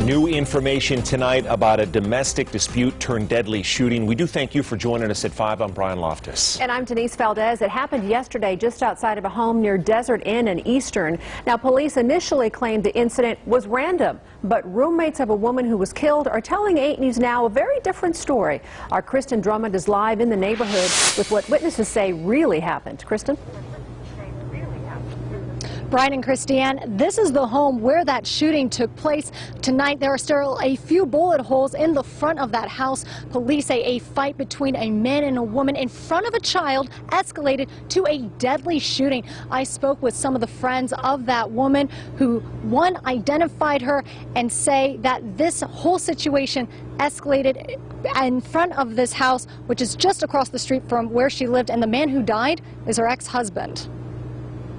New information tonight about a domestic dispute turned deadly shooting. We do thank you for joining us at 5. I'm Brian Loftus. And I'm Denise Valdez. It happened yesterday just outside of a home near Desert Inn in Eastern. Now, police initially claimed the incident was random, but roommates of a woman who was killed are telling 8 News Now a very different story. Our Kristen Drummond is live in the neighborhood with what witnesses say really happened. Kristen? Brian and Christiane, this is the home where that shooting took place. Tonight, there are still a few bullet holes in the front of that house. Police say a fight between a man and a woman in front of a child escalated to a deadly shooting. I spoke with some of the friends of that woman who, one, identified her and say that this whole situation escalated in front of this house, which is just across the street from where she lived, and the man who died is her ex-husband.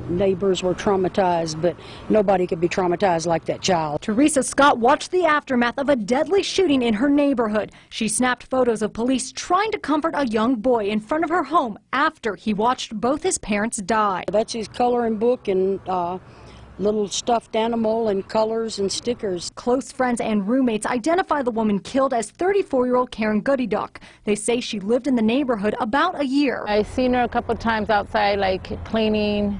Neighbors were traumatized, but nobody could be traumatized like that child. Teresa Scott watched the aftermath of a deadly shooting in her neighborhood. She snapped photos of police trying to comfort a young boy in front of her home after he watched both his parents die. That's his coloring book and little stuffed animal and colors and stickers. Close friends and roommates identify the woman killed as 34-year-old Karen Goodyduck. They say she lived in the neighborhood about a year. I've seen her a couple of times outside, like cleaning.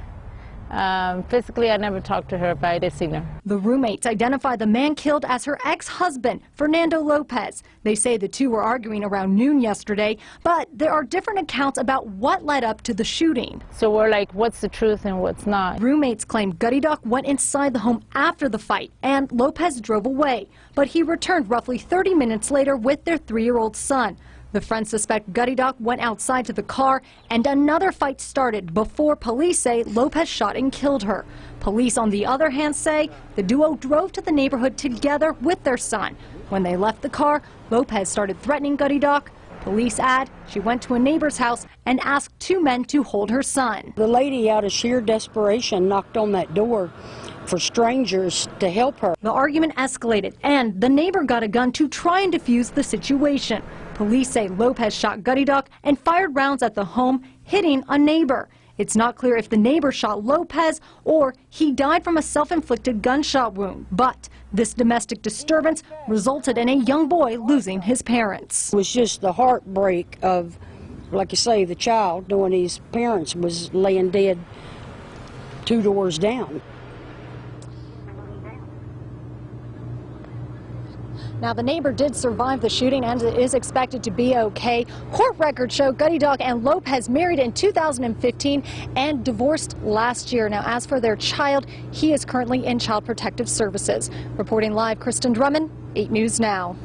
Physically, I never talked to her, but I did see her. The roommates identify the man killed as her ex-husband, Fernando Lopez. They say the two were arguing around noon yesterday, but there are different accounts about what led up to the shooting. So we're like, what's the truth and what's not? Roommates claim Goodyduck went inside the home after the fight, and Lopez drove away. But he returned roughly 30 minutes later with their 3-year-old son. The friends suspect Goodyduck went outside to the car and another fight started before police say Lopez shot and killed her. Police, on the other hand, say the duo drove to the neighborhood together with their son. When they left the car, Lopez started threatening Goodyduck. Police add she went to a neighbor's house and asked 2 men to hold her son. The lady, out of sheer desperation, knocked on that door for strangers to help her. The argument escalated and the neighbor got a gun to try and defuse the situation. Police say Lopez shot Goodyduck and fired rounds at the home, hitting a neighbor. It's not clear if the neighbor shot Lopez or he died from a self-inflicted gunshot wound. But this domestic disturbance resulted in a young boy losing his parents. It was just the heartbreak of, like you say, the child knowing his parents was laying dead 2 doors down. Now, the neighbor did survive the shooting and is expected to be okay. Court records show Goodyduck and Lopez married in 2015 and divorced last year. Now, as for their child, he is currently in Child Protective Services. Reporting live, Kristen Drummond, 8 News Now.